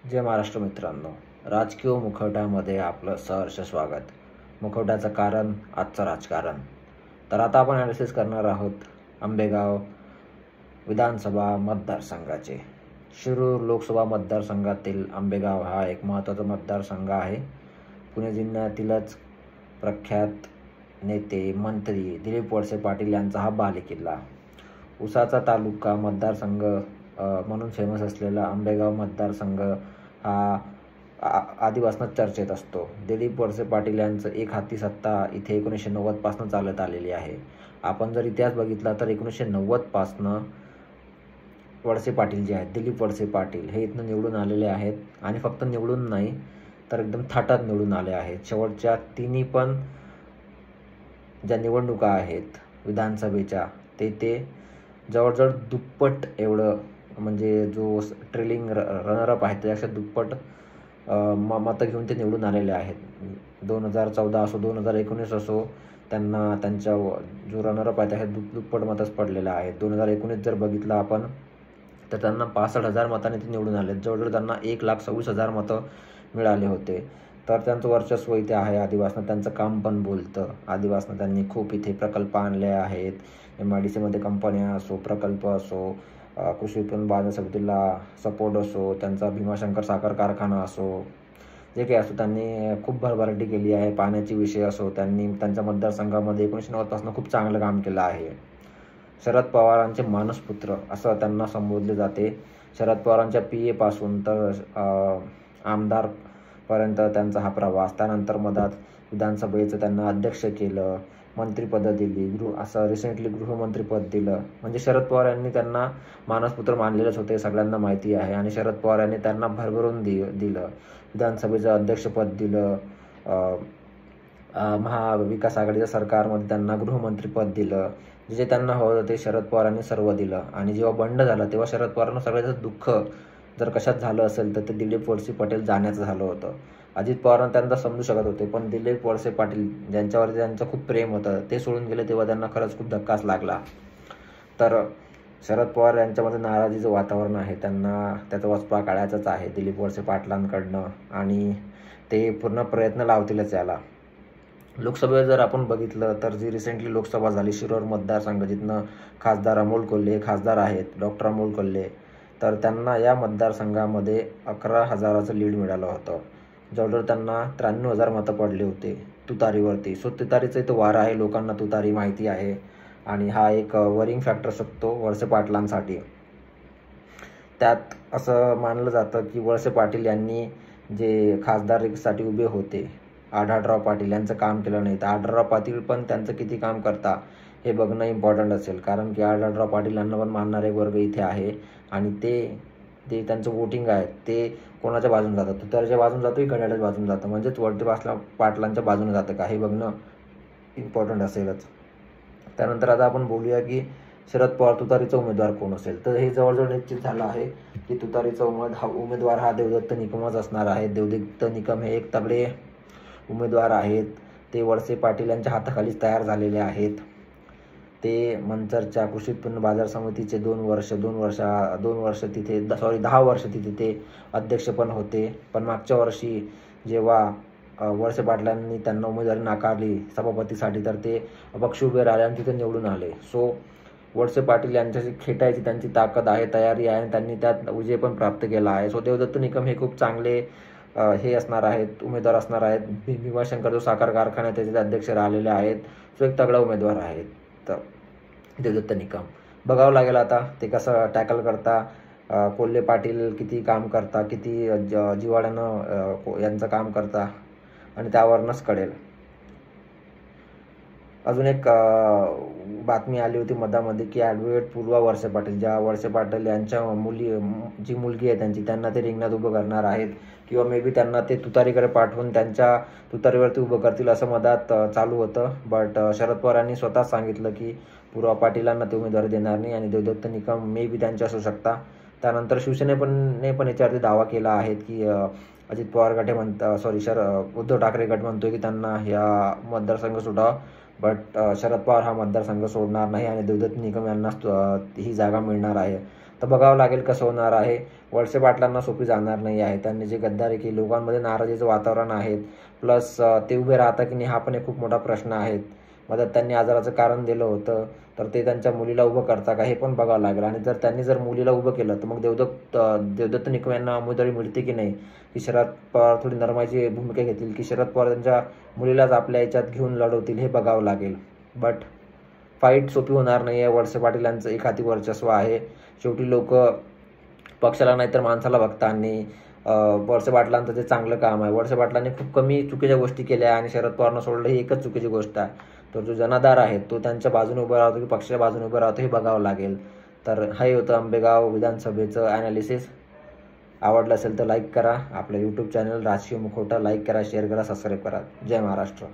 जय महाराष्ट्र मित्रांनो, राजकीय मुखवट्यामध्ये आपलं सहर्ष स्वागत. मुखवट्याचं कारण आजचं राजकारण. तर आता आपण ॲनालिसिस करणार आहोत आंबेगाव विधानसभा मतदारसंघाचे. शिरूर लोकसभा मतदारसंघातील आंबेगाव हा एक महत्त्वाचा मतदारसंघ आहे. पुणे जिल्ह्यातीलच प्रख्यात नेते मंत्री दिलीप वळसे पाटील यांचा हा बालेकिल्ला. उसाचा तालुका मतदारसंघ म्हणून फेमस असलेला आंबेगाव मतदारसंघ हा आधीपासूनच चर्चेत असतो. दिलीप वळसे पाटील यांचं एक हाती सत्ता इथे 1990 पासून चालत आलेली आहे. आपण जर इतिहास बघितला तर 1990 पासनं वळसे पाटील जे आहेत, दिलीप वळसे पाटील हे इथनं निवडून आलेले आहेत आणि फक्त निवडून नाही तर एकदम थाटात निवडून आले आहेत. शेवटच्या तिन्ही पण ज्या निवडणुका आहेत विधानसभेच्या ते जवळजवळ दुप्पट एवढं, म्हणजे जो ट्रेलिंग रनरअप आहे त्यापेक्षा दुप्पट मतं घेऊन ते निवडून आलेले आहेत. 2014 असो 2019 असो, त्यांना त्यांच्या जो रनरअप आहे त्याच्या दुप्पट मतच पडलेलं आहे. 2019 जर बघितलं आपण तर त्यांना 65,000 मतांनी ते निवडून आले. जवळजवळ त्यांना 1,26,000 मतं मिळाले होते. तर त्यांचं वर्चस्व इथे आहे. आधीपासून त्यांचं काम पण बोलतं. आधीपासून त्यांनी खूप इथे प्रकल्प आणले आहेत. MIDCमध्ये कंपन्या असो, प्रकल्प असो, कृषी उत्पन्न बाजार समितीला सपोर्ट असो, त्यांचा भीमाशंकर साखर कारखाना असो, जे काही असो, त्यांनी खूप भरभराटी केली आहे. पाण्याचे विषय असो, त्यांनी त्यांच्या मतदारसंघामध्ये 1990 पासून खूप चांगलं काम केलं आहे. शरद पवारांचे मानसपुत्र असं त्यांना संबोधले जाते. शरद पवारांच्या PA पासून तर आमदारपर्यंत त्यांचा हा प्रवास. त्यानंतर मधात विधानसभेचं त्यांना अध्यक्ष केलं, मंत्रिपदं दिली, असं रिसेंटली गृहमंत्रीपद दिलं. म्हणजे शरद पवार यांनी त्यांना मानसपुत्र मानलेलेच होते, सगळ्यांना माहिती आहे. आणि शरद पवार यांनी त्यांना भरभरून दिलं. विधानसभेचं अध्यक्षपद दिलं, महाविकास आघाडीच्या सरकारमध्ये त्यांना गृहमंत्रीपद दिलं. जे त्यांना हवं होतं ते शरद पवारांनी सर्व दिलं. आणि जेव्हा बंड झालं तेव्हा शरद पवारांना सगळ्याचं दुःख जर कशात झालं असेल तर ते दिलीप वळसे पाटील जाण्याचं झालं होतं. अजित पवारांना त्यांना समजू शकत होते, पण दिलीप वळसे पाटील ज्यांच्यावरती त्यांचं खूप प्रेम होतं ते सोडून गेले तेव्हा त्यांना खरंच खूप धक्काच लागला. तर शरद पवार यांच्यामध्ये नाराजीचं वातावरण आहे. त्यांना त्याचा वचपा काढायचाच आहे दिलीप वळसे पाटलांकडनं आणि ते पूर्ण प्रयत्न लावतीलच याला. लोकसभेवर जर आपण बघितलं तर जी रिसेंटली लोकसभा झाली शिरूर मतदारसंघ, जिथनं खासदार अमोल कोल्हे खासदार आहेत, डॉक्टर अमोल कोल्हे, तर त्यांना या मतदारसंघामध्ये 11,000चं लीड मिळालं होतं. जवळजवळ त्यांना 93,000 मतं पडले होते तुतारीवरती. सो तुतारीचं इथं वार आहे, लोकांना तुतारी माहिती आहे आणि हा एक वरिंग फॅक्टर शकतो वळसे पाटलांसाठी. त्यात असं मानलं जातं की वळसे पाटील यांनी जे खासदारीसाठी उभे होते, आढळराव पाटील यांचं काम केलं नाही. तर आढळराव पाटील पण त्यांचं किती काम करता हे बघणं इम्पॉर्टंट असेल, कारण की आढळराव पाटील यांना पण मानणारे वर्ग इथे आहे आणि ते त्यांचं वोटिंग आहे ते कोणाच्या बाजूने जातं, तुतारीच्या बाजूने जातं की घड्याळाच्या बाजूने जातं, म्हणजेच वळसे पाटलांच्या बाजूने जातं का हे बघणं इम्पॉर्टंट असेलच. त्यानंतर आता आपण बोलूया की शरद पवार तुतारीचा उमेदवार कोण असेल. तर हे जवळजवळ निश्चित झालं आहे की तुतारीचा उमेदवार हा देवदत्त निकमच असणार आहे. देवदत्त निकम हे एक तगडे उमेदवार आहेत. ते वळसे पाटील यांच्या हाताखालीच तयार झालेले आहेत. ते मंचरच्या कृषी उत्पन्न बाजार समितीचे 10 वर्ष तिथे ते अध्यक्ष पण होते. पण मागच्या वर्षी जेव्हा वळसे पाटलांनी त्यांना उमेदवारी नाकारली सभापतीसाठी, तर ते अपक्ष उभे राहिले आणि तिथे निवडून आले. सो वळसे पाटील यांच्याशी खेटायची त्यांची ताकद आहे, तयारी आहे आणि त्यांनी त्यात विजय पण प्राप्त केला आहे. सो देवदत्त निकम हे खूप चांगले हे असणार आहेत, उमेदवार असणार आहेत. भीमाशंकर जो साखर कारखाना आहे त्याचे अध्यक्ष राहिलेले आहेत. सो एक तगडा उमेदवार आहेत. तर देवदत्त निकम बघावं लागेल आता ते कसं टॅकल करता, कोल्हे पाटील किती काम करता, किती जिव्हाळ्यानं यांचं काम करता आणि त्यावरूनच कळेल. अजून एक बातमी आली होती मधामध्ये की ॲडव्होकेट पूर्वा वळसे पाटील, ज्या वळसे पाटील यांच्या जी मुलगी आहे त्यांना ते रिंगणात उभं करणार आहेत किंवा मे बी त्यांना ते तुतारीकडे पाठवून त्यांच्या तुतारीवरती उभं करतील असं मधात चालू होतं. बट शरद पवार यांनी स्वतःच सांगितलं की पूर्वा पाटीलांना ते उमेदवारी देणार नाही आणि देवदत्त निकम मे बी त्यांचे असू शकता. त्यानंतर शिवसेनेने पण याच्यावरती दावा केला आहे की अजित पवार गट उद्धव ठाकरे गट म्हणतोय की त्यांना या मतदारसंघ सुटावा, बट शरद पवार हा मतदारसंघ सोडणार नाही आणि देवदत्त निकम यांना ही जागा मिळणार आहे तर बघावं लागेल कसं होणार आहे. वळसे पाटलांना सोपी जाणार नाही आहे. त्यांनी जे गद्दारी केली, लोकांमध्ये नाराजीचं वातावरण आहे, प्लस ते उभे राहता की नाही हा पण एक खूप मोठा प्रश्न आहे. मदत त्यांनी आजाराचं कारण दिलं होतं, तर ते त्यांच्या मुलीला उभं करता का हे पण बघावं लागेल. आणि जर मुलीला उभं केलं तर मग देवदत्त निकम यांना उमेदवारी मिळते की नाही, की शरद पवार थोडी नरमाईची भूमिका घेतील, की शरद पवार त्यांच्या मुलीलाच आपल्या याच्यात घेऊन लढवतील, हे बघावं लागेल. बट फाईट सोपी होणार नाही आहे. वळसे पाटील यांचं एक हाती वर्चस्व आहे. शेवटी लोक पक्षाला नाही तर माणसाला बघता. आणि वळसे पाटलांचं जे चांगलं काम आहे, वळसे पाटलांनी खूप कमी चुकीच्या गोष्टी केल्या आणि शरद पवारनं सोडलं ही एकच चुकीची गोष्ट आहे. तर जो जनाधार आहे तो त्यांच्या बाजूने उभा राहतो की पक्षाच्या बाजूने उभा राहतो हे बघावं लागेल. तर हे होतं आंबेगाव विधानसभेचं ॲनालिसिस. आवडलं असेल तर लाईक करा. आपलं यूट्यूब चॅनल राजकीय मुखवटा लाईक करा, शेअर करा, सबस्क्राईब करा. जय महाराष्ट्र.